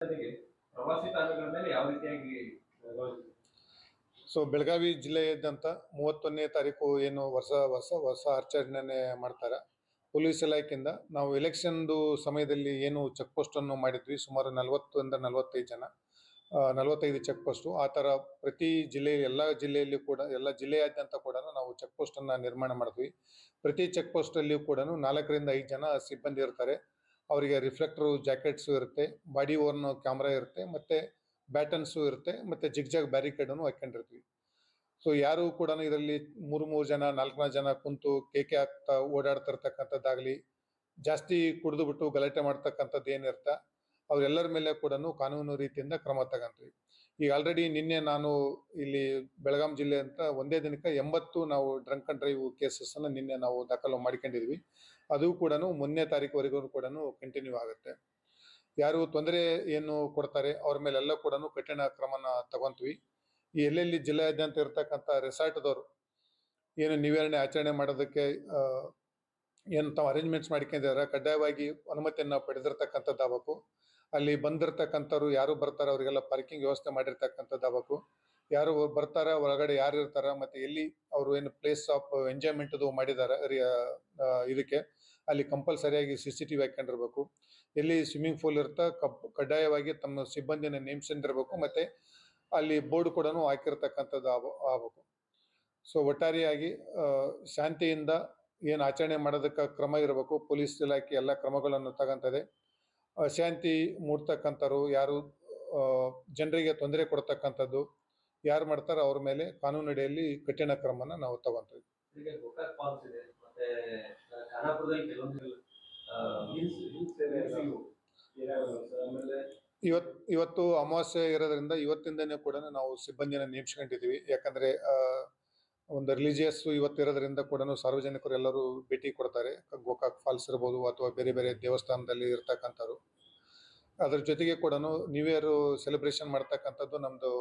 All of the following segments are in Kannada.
ಪ್ರವಾಸಿ ತಾಣಗಳ ಮೇಲೆ ಯಾವ ರೀತಿಯಾಗಿ ಬೆಳಗಾವಿ ಜಿಲ್ಲೆಯಾದ್ಯಂತ 31ನೇ ತಾರೀಕು ಏನು ವರ್ಷ ಆಚರಣೆ ಮಾಡ್ತಾರೆ. ಪೊಲೀಸ್ ಇಲಾಖೆಯಿಂದ ನಾವು ಎಲೆಕ್ಷನ್ದು ಸಮಯದಲ್ಲಿ ಏನು ಚೆಕ್ ಪೋಸ್ಟ್ ಅನ್ನು ಮಾಡಿದ್ವಿ, ಸುಮಾರು 40ರಿಂದ 45 ಜನ, 45 ಚೆಕ್ ಪೋಸ್ಟು. ಆ ಥರ ಪ್ರತಿ ಜಿಲ್ಲೆ ಎಲ್ಲ ಜಿಲ್ಲೆಯಲ್ಲಿ ಕೂಡ ಎಲ್ಲ ಜಿಲ್ಲೆಯಾದ್ಯಂತ ಕೂಡ ನಾವು ಚೆಕ್ ಪೋಸ್ಟ್ ಅನ್ನು ನಿರ್ಮಾಣ ಮಾಡಿದ್ವಿ. ಪ್ರತಿ ಚೆಕ್ ಪೋಸ್ಟ್ ಅಲ್ಲಿ ಕೂಡ 4ರಿಂದ 5 ಜನ ಸಿಬ್ಬಂದಿ ಇರ್ತಾರೆ. ಅವರಿಗೆ ರಿಫ್ಲೆಕ್ಟರ್ ಜಾಕೆಟ್ಸ್ ಇರುತ್ತೆ, ಬಾಡಿ ಓರ್ನ್ ಕ್ಯಾಮ್ರಾ ಇರುತ್ತೆ, ಮತ್ತೆ ಬ್ಯಾಟನ್ಸು ಇರುತ್ತೆ, ಮತ್ತೆ ಜಿಗ್ಜಾಗ್ ಬ್ಯಾರಿಕೇಡ್ ಅನ್ನು ಹಾಕೊಂಡಿರ್ತೀವಿ. ಸೊ ಯಾರು ಕೂಡ ಇದರಲ್ಲಿ ಮೂರು ಜನ 4 ಜನ ಕುಂತು ಕೇಕೆ ಹಾಕ್ತಾ ಓಡಾಡ್ತಿರ್ತಕ್ಕಂಥದ್ದಾಗಲಿ, ಜಾಸ್ತಿ ಕುಡಿದು ಬಿಟ್ಟು ಗಲಾಟೆ ಮಾಡ್ತಕ್ಕಂಥದ್ದು ಏನಿರ್ತಾ ಅವರೆಲ್ಲರ ಮೇಲೆ ಕೂಡ ಕಾನೂನು ರೀತಿಯಿಂದ ಕ್ರಮ ತಗೊಂತೀವಿ. ಈಗ ಆಲ್ರೆಡಿ ನಿನ್ನೆ ನಾನು ಇಲ್ಲಿ ಬೆಳಗಾಂ ಜಿಲ್ಲೆ ಅಂತ ಒಂದೇ ದಿನಕ್ಕೆ 80 ನಾವು ಡ್ರಂಕ್ ಅಂಡ್ ಡ್ರೈವ್ ಕೇಸಸ್ ಅನ್ನು ನಿನ್ನೆ ನಾವು ದಾಖಲು ಮಾಡ್ಕೊಂಡಿದ್ವಿ. ಅದು ಕೂಡ ಮೊನ್ನೆ ತಾರೀಕುವರೆಗೂ ಕೂಡ ಕಂಟಿನ್ಯೂ ಆಗುತ್ತೆ. ಯಾರು ತೊಂದರೆ ಏನು ಕೊಡ್ತಾರೆ ಅವ್ರ ಮೇಲೆಲ್ಲ ಕೂಡ ಕಠಿಣ ಕ್ರಮನ ತಗೊಂತೀವಿ. ಈ ಎಲ್ಲೆಲ್ಲಿ ಜಿಲ್ಲೆಯಾದ್ಯಂತ ಇರ್ತಕ್ಕಂಥ ರೆಸಾರ್ಟ್ದವರು ಏನು ನಿವಾರಣೆ ಆಚರಣೆ ಮಾಡೋದಕ್ಕೆ ಏನು ತಾವು ಅರೇಂಜ್ಮೆಂಟ್ಸ್ ಮಾಡ್ಕೊಂಡಿದ್ದಾರೆ, ಕಡ್ಡಾಯವಾಗಿ ಅನುಮತಿಯನ್ನು ಪಡೆದಿರ್ತಕ್ಕಂಥದ್ದು ಆಗಬೇಕು. ಅಲ್ಲಿ ಬಂದಿರ್ತಕ್ಕಂಥವ್ರು ಯಾರು ಬರ್ತಾರೆ ಅವರಿಗೆಲ್ಲ ಪಾರ್ಕಿಂಗ್ ವ್ಯವಸ್ಥೆ ಮಾಡಿರ್ತಕ್ಕಂಥದ್ದು ಆಗಬೇಕು. ಯಾರು ಬರ್ತಾರ ಒಳಗಡೆ ಯಾರು ಇರ್ತಾರ, ಮತ್ತೆ ಎಲ್ಲಿ ಅವರು ಏನು ಪ್ಲೇಸ್ ಆಫ್ ಎಂಜಾಯ್ಮೆಂಟ್ ಮಾಡಿದ್ದಾರೆ ಇದಕ್ಕೆ ಅಲ್ಲಿ ಕಂಪಲ್ಸರಿಯಾಗಿ CCTV ಹಾಕೊಂಡಿರ್ಬೇಕು. ಎಲ್ಲಿ ಸ್ವಿಮ್ಮಿಂಗ್ ಪೂಲ್ ಇರ್ತಾ ಕಡ್ಡಾಯವಾಗಿ ತಮ್ಮ ಸಿಬ್ಬಂದಿನ ನೇಮಿಸಿರ್ಬೇಕು, ಮತ್ತೆ ಅಲ್ಲಿ ಬೋರ್ಡ್ ಕೂಡ ಹಾಕಿರ್ತಕ್ಕಂಥದ್ದು ಆಗಬೇಕು. ಸೊ ಒಟ್ಟಾರೆಯಾಗಿ ಶಾಂತಿಯಿಂದ ಏನು ಆಚರಣೆ ಮಾಡೋದಕ್ಕೆ ಕ್ರಮ ಇರಬೇಕು. ಪೊಲೀಸ್ ಇಲಾಖೆ ಎಲ್ಲ ಕ್ರಮಗಳನ್ನು ತಗೊಂತದೆ. ಅಶಾಂತಿ ಮೂಡ್ತಕ್ಕಂಥವ್ರು ಯಾರು ಜನರಿಗೆ ತೊಂದರೆ ಕೊಡ್ತಕ್ಕಂಥದ್ದು ಯಾರು ಮಾಡ್ತಾರೋ ಅವ್ರ ಮೇಲೆ ಕಾನೂನು ಅಡಿಯಲ್ಲಿ ಕಠಿಣ ಕ್ರಮನ ನಾವು ತಗೊಂತೀವಿ. ಇವತ್ತು ಅಮಾವಾಸ್ಯೆ ಇರೋದ್ರಿಂದ ಇವತ್ತಿಂದನೇ ಕೂಡ ನಾವು ಸಿಬ್ಬಂದಿನ ನೇಮಿಸ್ಕೊಂಡಿದ್ದೀವಿ. ಯಾಕಂದ್ರೆ ಒಂದು ರಿಲಿಜಿಯಸ್ ಇವತ್ತಿರೋದ್ರಿಂದ ಕೂಡ ಸಾರ್ವಜನಿಕರು ಎಲ್ಲರೂ ಭೇಟಿ ಕೊಡ್ತಾರೆ. ಗೋಕಾಕ್ ಫಾಲ್ಸ್ ಇರ್ಬೋದು ಅಥವಾ ಬೇರೆ ಬೇರೆ ದೇವಸ್ಥಾನದಲ್ಲಿ ಇರ್ತಕ್ಕಂಥವ್ರು. ಅದ್ರ ಜೊತೆಗೆ ಕೂಡ ನ್ಯೂ ಇಯರ್ ಸೆಲೆಬ್ರೇಷನ್ ಮಾಡ್ತಕ್ಕಂಥದ್ದು ನಮ್ದು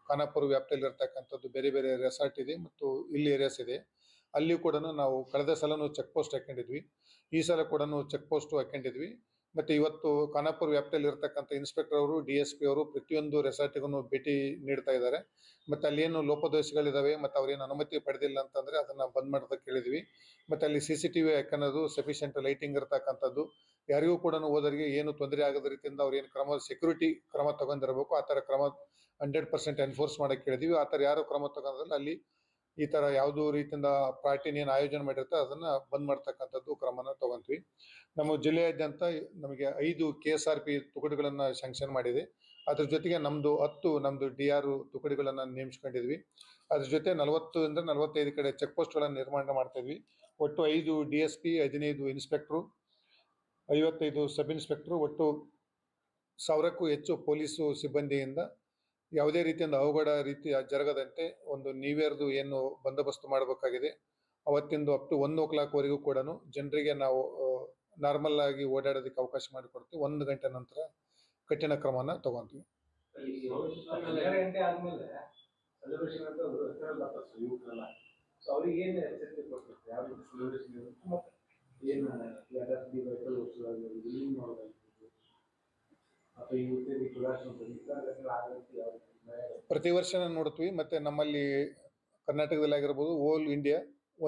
ಖಾನಾಪುರ ವ್ಯಾಪ್ತಿಯಲ್ಲಿ ಇರ್ತಕ್ಕಂಥದ್ದು ಬೇರೆ ಬೇರೆ ರೆಸಾರ್ಟ್ ಇದೆ ಮತ್ತು ಇಲ್ಲಿ ಏರಿಯಾಸ್ ಇದೆ. ಅಲ್ಲಿ ಕೂಡ ನಾವು ಕಳೆದ ಸಲನೂ ಚೆಕ್ ಪೋಸ್ಟ್ ಹಾಕೊಂಡಿದ್ವಿ, ಈ ಸಲ ಕೂಡ ಚೆಕ್ ಪೋಸ್ಟ್ ಹಾಕೊಂಡಿದ್ವಿ. ಮತ್ತೆ ಇವತ್ತು ಖಾನಾಪುರ ವ್ಯಾಪ್ತಿಯಲ್ಲಿ ಇರ್ತಕ್ಕಂಥ ಇನ್ಸ್ಪೆಕ್ಟರ್ ಅವರು, DSP ಅವರು ಪ್ರತಿಯೊಂದು ರೆಸಾರ್ಟಿಗೂ ಭೇಟಿ ನೀಡ್ತಾ ಇದ್ದಾರೆ. ಮತ್ತೆ ಅಲ್ಲಿ ಏನು ಲೋಪದೋಷಗಳಿದಾವೆ ಮತ್ತೆ ಅವ್ರೇನು ಅನುಮತಿ ಪಡೆದಿಲ್ಲ ಅಂತಂದ್ರೆ ಅದನ್ನ ಬಂದ್ ಮಾಡೋದಕ್ಕೆ ಹೇಳಿದ್ವಿ. ಮತ್ತೆ ಅಲ್ಲಿ CCTV ಹಾಕೋದು, ಸಫಿಷಿಯಂಟ್ ಲೈಟಿಂಗ್ ಇರ್ತಕ್ಕಂಥದ್ದು, ಯಾರಿಗೂ ಕೂಡ ಹೋದರಿಗೆ ಏನು ತೊಂದರೆ ಆಗದ ರೀತಿಯಿಂದ ಅವ್ರು ಏನು ಕ್ರಮ ಸೆಕ್ಯೂರಿಟಿ ಕ್ರಮ ತಗೊಂಡಿರಬೇಕು ಆ ತರ ಕ್ರಮ 100% ಎನ್ಫೋರ್ಸ್ ಮಾಡಕ್ಕೆ ಹೇಳಿದೀವಿ. ಆ ತರ ಯಾರು ಕ್ರಮ ತಗೊಂಡ್ರಲ್ಲ ಅಲ್ಲಿ ಈ ತರ ಯಾವ್ದು ರೀತಿಯಿಂದ ಪಾರ್ಟಿನ ಏನು ಆಯೋಜನೆ ಮಾಡಿರುತ್ತೆ ಅದನ್ನ ಬಂದ್ ಮಾಡ್ತಕ್ಕಂಥದ್ದು ಕ್ರಮನ ತಗೊಂತೀವಿ. ನಮ್ಮ ಜಿಲ್ಲೆಯಾದ್ಯಂತ ನಮಗೆ 5 KSRP ತುಕಡಿಗಳನ್ನ ಸ್ಯಾಂಕ್ಷನ್ ಮಾಡಿದೆ. ಅದ್ರ ಜೊತೆಗೆ ನಮ್ದು 10 DR ತುಕಡಿಗಳನ್ನ ನೇಮಿಸ್ಕೊಂಡಿದ್ವಿ. ಅದ್ರ ಜೊತೆ 40ರಿಂದ 45 ಕಡೆ ಚೆಕ್ ಪೋಸ್ಟ್ ಗಳನ್ನ ನಿರ್ಮಾಣ ಮಾಡ್ತಾ ಇದ್ವಿ. ಒಟ್ಟು 5 DSP, 15 ಇನ್ಸ್ಪೆಕ್ಟರ್, 55 ಸಬ್ ಇನ್ಸ್ಪೆಕ್ಟರ್, ಒಟ್ಟು 1000ಕ್ಕೂ ಹೆಚ್ಚು ಪೊಲೀಸು ಸಿಬ್ಬಂದಿಯಿಂದ ಯಾವುದೇ ರೀತಿಯಿಂದ ಅವಘಡ ರೀತಿ ಜರಗದಂತೆ ಒಂದು ನ್ಯೂ ಇಯರ್ದು ಏನು ಬಂದೋಬಸ್ತ್ ಮಾಡಬೇಕಾಗಿದೆ ಅವತ್ತಿಂದು ಅಪ್ ಟು 1 o'clock ವರೆಗೂ ಕೂಡ ಜನರಿಗೆ ನಾವು ನಾರ್ಮಲ್ ಆಗಿ ಓಡಾಡೋದಕ್ಕೆ ಅವಕಾಶ ಮಾಡಿಕೊಡ್ತೀವಿ. 1 ಗಂಟೆ ನಂತರ ಕಠಿಣ ಕ್ರಮನ ತಗೊಂತೀವಿ. ಪ್ರತಿ ವರ್ಷ ನೋಡ್ತೀವಿ. ಮತ್ತೆ ನಮ್ಮಲ್ಲಿ ಕರ್ನಾಟಕದಲ್ಲಿ ಆಗಿರ್ಬೋದು, ಓಲ್ ಇಂಡಿಯಾ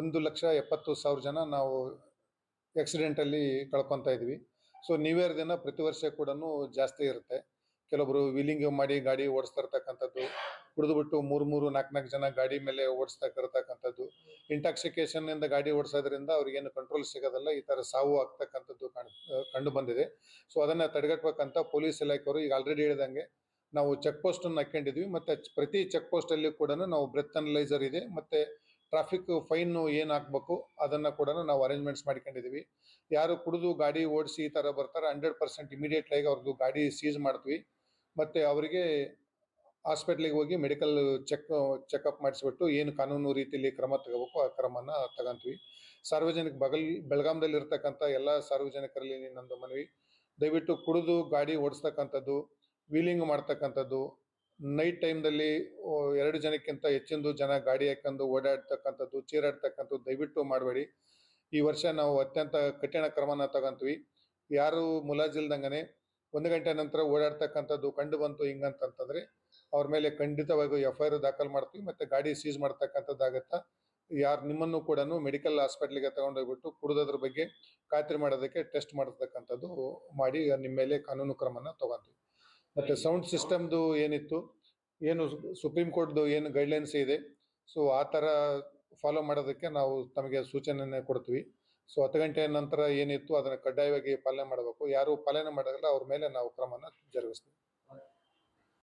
1,70,000 ಜನ ನಾವು ಆಕ್ಸಿಡೆಂಟ್ ಅಲ್ಲಿ ಕಳ್ಕೊಂತ ಇದ್ವಿ. ಸೊ ನ್ಯೂ ಇಯರ್ ದಿನ ಪ್ರತಿ ವರ್ಷ ಕೂಡ ಜಾಸ್ತಿ ಇರುತ್ತೆ. ಕೆಲವೊಬ್ರು ವೀಲಿಂಗ್ ಮಾಡಿ ಗಾಡಿ ಓಡಿಸ್ತಾ ಇರ್ತಕ್ಕಂಥದ್ದು, ಕುಡಿದ್ಬಿಟ್ಟು 3-4 ಜನ ಗಾಡಿ ಮೇಲೆ ಓಡಿಸ್ತಾ ಇರ್ತಕ್ಕಂಥದ್ದು, ಇಂಟಾಕ್ಸಿಕೇಶನ್ ಇಂದ ಗಾಡಿ ಓಡಿಸೋದ್ರಿಂದ ಅವ್ರಿಗೇನು ಕಂಟ್ರೋಲ್ ಸಿಗೋದಲ್ಲ, ಈ ತರ ಸಾವು ಆಗ್ತಕ್ಕಂಥದ್ದು ಕಂಡು ಬಂದಿದೆ. ಸೊ ಅದನ್ನ ತಡೆಗಟ್ಟಬೇಕಂತ ಪೊಲೀಸ್ ಇಲಾಖೆಯವರು ಈಗ ಆಲ್ರೆಡಿ ಹೇಳಿದಂಗೆ ನಾವು ಚೆಕ್ ಪೋಸ್ಟ್ ಅನ್ನು ಹಾಕೊಂಡಿದ್ವಿ. ಮತ್ತೆ ಪ್ರತಿ ಚೆಕ್ ಪೋಸ್ಟ್ ಅಲ್ಲಿ ಕೂಡ ನಾವು ಬ್ರೆತ್ ಅನಲೈಸರ್ ಇದೆ, ಮತ್ತೆ ಟ್ರಾಫಿಕ್ ಫೈನ್ ಏನ್ ಹಾಕ್ಬೇಕು ಅದನ್ನ ಕೂಡ ನಾವು ಅರೇಂಜ್ಮೆಂಟ್ಸ್ ಮಾಡ್ಕೊಂಡಿದೀವಿ. ಯಾರು ಕುಡಿದು ಗಾಡಿ ಓಡಿಸಿ ಈ ತರ ಬರ್ತಾರೆ 100% ಇಮಿಡಿಯೇಟ್ ಆಗಿ ಅವ್ರದ್ದು ಗಾಡಿ ಸೀಸ್ ಮಾಡ್ತೀವಿ. ಮತ್ತೆ ಅವರಿಗೆ ಹಾಸ್ಪಿಟ್ಲಿಗೆ ಹೋಗಿ ಮೆಡಿಕಲ್ ಚೆಕ್ಅಪ್ ಮಾಡಿಸ್ಬಿಟ್ಟು ಏನು ಕಾನೂನು ರೀತಿಯಲ್ಲಿ ಕ್ರಮ ತಗೋಬೇಕು ಆ ಕ್ರಮನ ತಗೊಂತೀವಿ. ಸಾರ್ವಜನಿಕ ಬೆಳಗಾಂದಲ್ಲಿ ಇರ್ತಕ್ಕಂಥ ಎಲ್ಲ ಸಾರ್ವಜನಿಕರಲ್ಲಿ ನಂದು ಮನವಿ, ದಯವಿಟ್ಟು ಕುಡಿದು ಗಾಡಿ ಓಡಿಸ್ತಕ್ಕಂಥದ್ದು, ವೀಲಿಂಗ್ ಮಾಡ್ತಕ್ಕಂಥದ್ದು, ನೈಟ್ ಟೈಮ್ದಲ್ಲಿ 2 ಜನಕ್ಕಿಂತ ಹೆಚ್ಚಿನ ಜನ ಗಾಡಿ ಹಾಕೊಂಡು ಓಡಾಡ್ತಕ್ಕಂಥದ್ದು, ಚೀರಾಡ್ತಕ್ಕಂಥದ್ದು ದಯವಿಟ್ಟು ಮಾಡಬೇಡಿ. ಈ ವರ್ಷ ನಾವು ಅತ್ಯಂತ ಕಠಿಣ ಕ್ರಮನ ತಗೊಂತೀವಿ. ಯಾರು ಮುಲಾಜಿಲ್ದಂಗನೆ 1 ಗಂಟೆ ನಂತರ ಓಡಾಡ್ತಕ್ಕಂಥದ್ದು ಕಂಡು ಬಂತು ಹಿಂಗಂತಂತಂದ್ರೆ ಅವ್ರ ಮೇಲೆ ಖಂಡಿತವಾಗಿ FIR ದಾಖಲು ಮಾಡ್ತೀವಿ, ಮತ್ತೆ ಗಾಡಿ ಸೀಸ್ ಮಾಡ್ತಕ್ಕಂಥದ್ದಾಗತ್ತಾ. ಯಾರು ನಿಮ್ಮನ್ನು ಕೂಡ ಮೆಡಿಕಲ್ ಹಾಸ್ಪಿಟ್ಲಿಗೆ ತಗೊಂಡೋಗ್ಬಿಟ್ಟು ಕುಡಿದೋದ್ರ ಬಗ್ಗೆ ಖಾತ್ರಿ ಮಾಡೋದಕ್ಕೆ ಟೆಸ್ಟ್ ಮಾಡತಕ್ಕಂಥದ್ದು ಮಾಡಿ ನಿಮ್ಮ ಮೇಲೆ ಕಾನೂನು ಕ್ರಮನ ತಗೊಂತೀವಿ. ಮತ್ತೆ ಸೌಂಡ್ ಸಿಸ್ಟಮ್ದು ಏನಿತ್ತು, ಏನು ಸುಪ್ರೀಂ ಕೋರ್ಟ್ದು ಏನು ಗೈಡ್ಲೈನ್ಸ್ ಇದೆ, ಸೊ ಆ ಥರ ಫಾಲೋ ಮಾಡೋದಕ್ಕೆ ನಾವು ತಮಗೆ ಸೂಚನೆಯನ್ನು ಕೊಡ್ತೀವಿ. ಸೊ 10 ಗಂಟೆಯ ನಂತರ ಏನಿತ್ತು ಅದನ್ನು ಕಡ್ಡಾಯವಾಗಿ ಪಾಲನೆ ಮಾಡಬೇಕು. ಯಾರು ಪಾಲನೆ ಮಾಡೋದಿಲ್ಲ ಅವ್ರ ಮೇಲೆ ನಾವು ಕ್ರಮನ ಜರುಗಿಸ್ತೀವಿ.